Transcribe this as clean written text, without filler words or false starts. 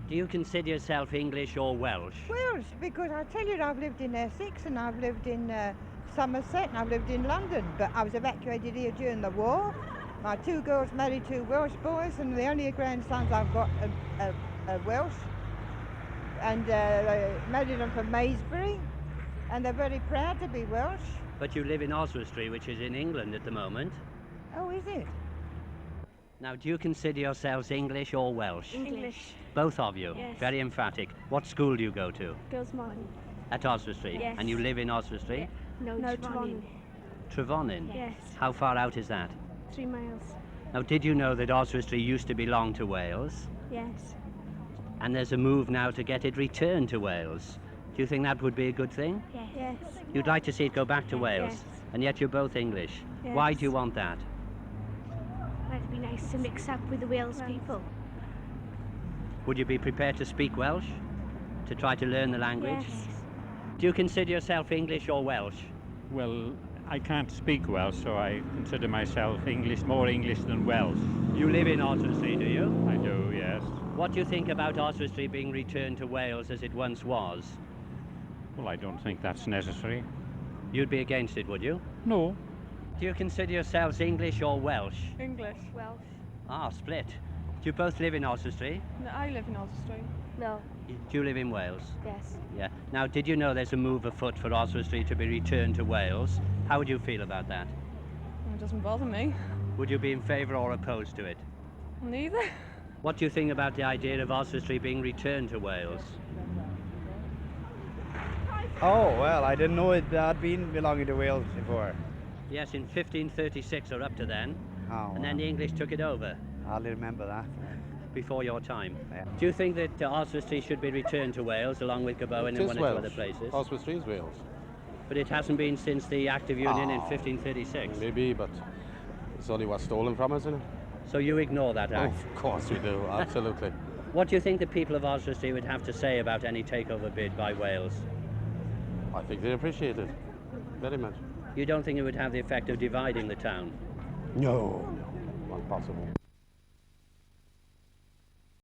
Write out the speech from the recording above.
Do you consider yourself English or Welsh? Welsh, because I tell you, I've lived in Essex and I've lived in Somerset and I've lived in London, but I was evacuated here during the war. My two girls married two Welsh boys, and the only grandsons I've got are Welsh, and they married them from Maysbury, and they're very proud to be Welsh. But you live in Oswestry, which is in England at the moment. Oh, is it? Now, do you consider yourselves English or Welsh? English. Both of you? Yes. Very emphatic. What school do you go to? Girls' Morning. At Oswestry? Yes. And you live in Oswestry? No, Travonin. Travonin? Yes. How far out is that? 3 miles. Now, did you know that Oswestry used to belong to Wales? Yes. And there's a move now to get it returned to Wales. Do you think that would be a good thing? Yes. Yes. You'd like to see it go back to Wales? Yes. And yet you're both English. Yes. Why do you want that? It'd be nice to mix up with the Wales people. Would you be prepared to speak Welsh? To try to learn the language? Yes. Do you consider yourself English or Welsh? Well, I can't speak Welsh, so I consider myself English, more English than Welsh. You live in Oswestry, do you? I do, yes. What do you think about Oswestry being returned to Wales as it once was? Well, I don't think that's necessary. You'd be against it, would you? No. Do you consider yourselves English or Welsh? English. Welsh. Ah, split. Do you both live in Oswestry? No, I live in Oswestry. No. Do you live in Wales? Yes. Yeah. Now, did you know there's a move afoot for Oswestry to be returned to Wales? How would you feel about that? It doesn't bother me. Would you be in favour or opposed to it? Neither. What do you think about the idea of Oswestry being returned to Wales? Oh, well, I didn't know it had been belonging to Wales before. Yes, in 1536 or up to then. Oh, And then the English took it over I'll remember that. before your time. Yeah. Do you think that Oswestry should be returned to Wales along with Gabowen and one or two other places? Oswestry is Wales. But it hasn't been since the Act of Union in Oh. 1536. Maybe, but it's only what's stolen from us, isn't it? So you ignore that Oh, act? of course we do, absolutely. What do you think the people of Oswestry would have to say about any takeover bid by Wales? I think they appreciate it very much. You don't think it would have the effect of dividing the town? No, not possible.